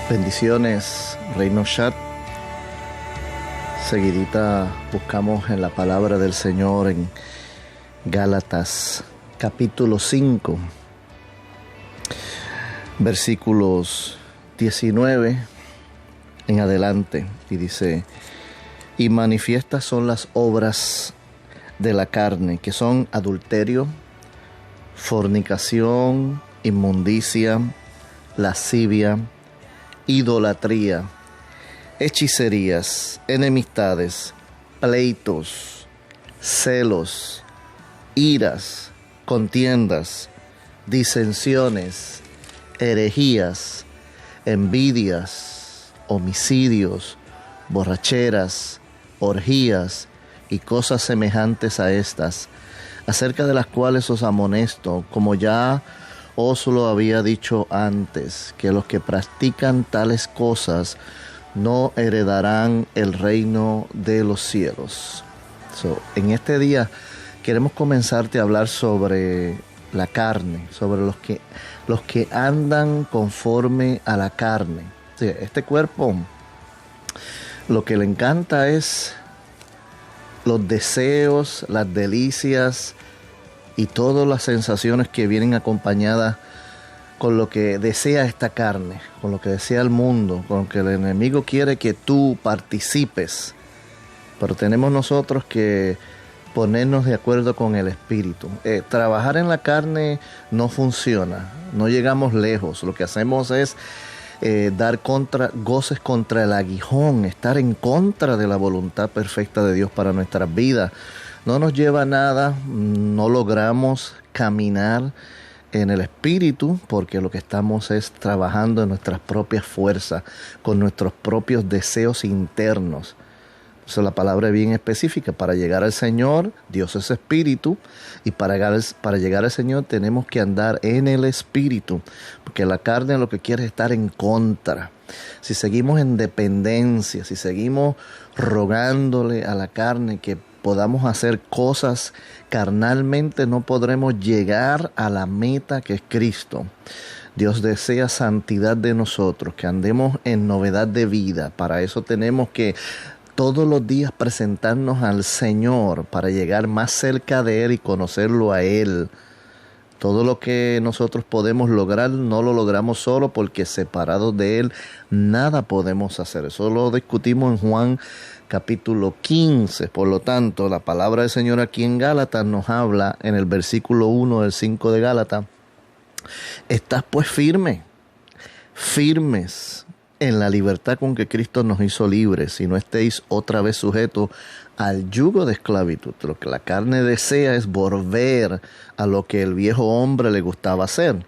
Bendiciones, Reino Chat. Seguidita buscamos en la palabra del Señor en Gálatas capítulo 5, versículos 19 en adelante, y dice: y manifiestas son las obras de la carne, que son adulterio, fornicación, inmundicia, lascivia, idolatría, hechicerías, enemistades, pleitos, celos, iras, contiendas, disensiones, herejías, envidias, homicidios, borracheras, orgías y cosas semejantes a estas, acerca de las cuales os amonesto, como ya os lo había dicho antes, que los que practican tales cosas no heredarán el reino de los cielos. En este día queremos comenzarte a hablar sobre la carne, sobre los que andan conforme a la carne. Sí, este cuerpo, lo que le encanta es los deseos, las delicias y todas las sensaciones que vienen acompañadas con lo que desea esta carne, con lo que desea el mundo, con lo que el enemigo quiere que tú participes. Pero tenemos nosotros que ponernos de acuerdo con el Espíritu. Trabajar en la carne no funciona, no llegamos lejos. Lo que hacemos es dar goces contra el aguijón, estar en contra de la voluntad perfecta de Dios para nuestras vidas. No nos lleva a nada, no logramos caminar en el Espíritu, porque lo que estamos es trabajando en nuestras propias fuerzas, con nuestros propios deseos internos. Eso, la palabra es bien específica. Para llegar al Señor, Dios es Espíritu, y para llegar al Señor tenemos que andar en el Espíritu, porque la carne lo que quiere es estar en contra. Si seguimos en dependencia, si seguimos rogándole a la carne que podamos hacer cosas carnalmente, no podremos llegar a la meta que es Cristo. Dios desea santidad de nosotros, que andemos en novedad de vida. Para eso tenemos que todos los días presentarnos al Señor, para llegar más cerca de Él y conocerlo a Él. Todo lo que nosotros podemos lograr, no lo logramos solo, porque separados de Él nada podemos hacer. Eso lo discutimos en Juan capítulo 15. Por lo tanto, la palabra del Señor aquí en Gálatas nos habla en el versículo 1 del 5 de Gálatas: estás pues firmes en la libertad con que Cristo nos hizo libres, y no estéis otra vez sujetos al yugo de esclavitud. Lo que la carne desea es volver a lo que el viejo hombre le gustaba hacer.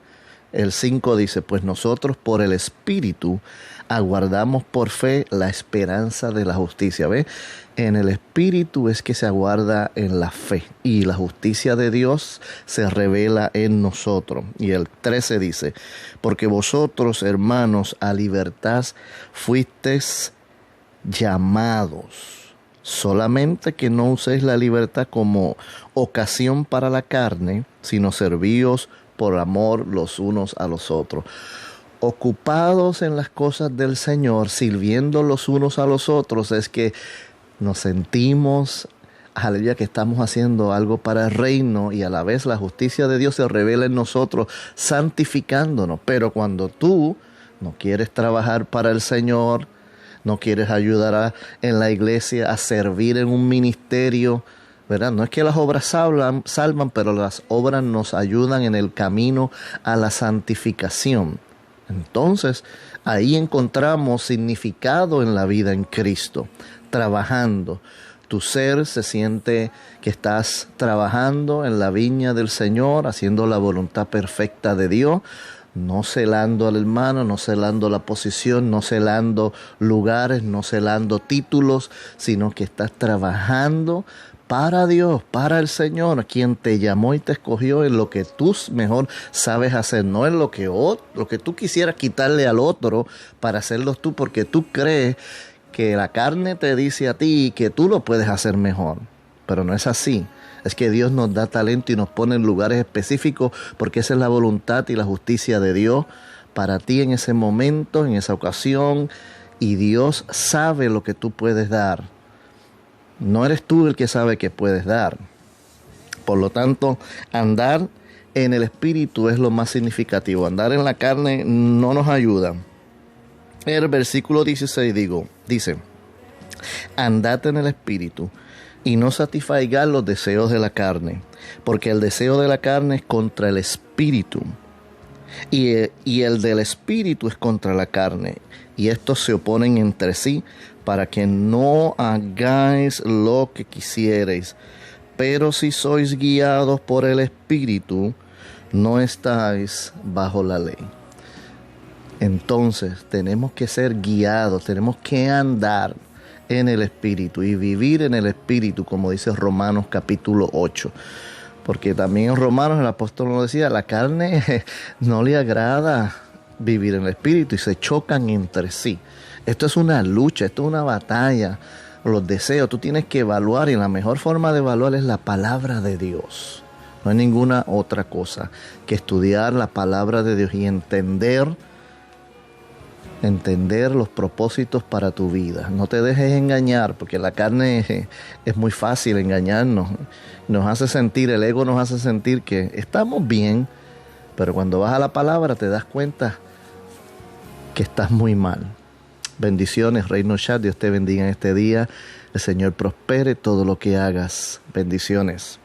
El 5 dice: pues nosotros por el Espíritu aguardamos por fe la esperanza de la justicia. ¿Ve? En el Espíritu es que se aguarda en la fe, y la justicia de Dios se revela en nosotros. Y el 13 dice: porque vosotros, hermanos, a libertad fuisteis llamados, solamente que no uséis la libertad como ocasión para la carne, sino servíos por amor los unos a los otros. Ocupados en las cosas del Señor, sirviendo los unos a los otros, es que nos sentimos, aleluya, que estamos haciendo algo para el reino, y a la vez la justicia de Dios se revela en nosotros, santificándonos. Pero cuando tú no quieres trabajar para el Señor, no quieres ayudar en la iglesia a servir en un ministerio, ¿verdad? No es que las obras salvan, pero las obras nos ayudan en el camino a la santificación. Entonces, ahí encontramos significado en la vida en Cristo, trabajando. Tu ser se siente que estás trabajando en la viña del Señor, haciendo la voluntad perfecta de Dios, no celando al hermano, no celando la posición, no celando lugares, no celando títulos, sino que estás trabajando para Dios, para el Señor, quien te llamó y te escogió en lo que tú mejor sabes hacer, no en lo que tú quisieras quitarle al otro para hacerlo tú, porque tú crees que la carne te dice a ti que tú lo puedes hacer mejor, pero no es así. Es que Dios nos da talento y nos pone en lugares específicos, porque esa es la voluntad y la justicia de Dios para ti en ese momento, en esa ocasión, y Dios sabe lo que tú puedes dar. No eres tú el que sabe que puedes dar. Por lo tanto, andar en el Espíritu es lo más significativo. Andar en la carne no nos ayuda. El versículo 16 dice, andad en el Espíritu y no satisfagáis los deseos de la carne, porque el deseo de la carne es contra el Espíritu, y el del Espíritu es contra la carne, y estos se oponen entre sí, para que no hagáis lo que quisierais. Pero si sois guiados por el Espíritu, no estáis bajo la ley. Entonces tenemos que ser guiados, tenemos que andar en el Espíritu y vivir en el Espíritu, como dice Romanos capítulo 8. Porque también en Romanos el apóstol nos decía, la carne no le agrada vivir en el Espíritu y se chocan entre sí. Esto es una lucha, esto es una batalla. Los deseos, tú tienes que evaluar, y la mejor forma de evaluar es la palabra de Dios. No hay ninguna otra cosa que estudiar la palabra de Dios y entender los propósitos para tu vida. No te dejes engañar, porque la carne es muy fácil engañarnos. Nos hace sentir, el ego nos hace sentir que estamos bien, pero cuando vas a la palabra te das cuenta que estás muy mal. Bendiciones, Reino Chat. Dios te bendiga en este día. El Señor prospere todo lo que hagas. Bendiciones.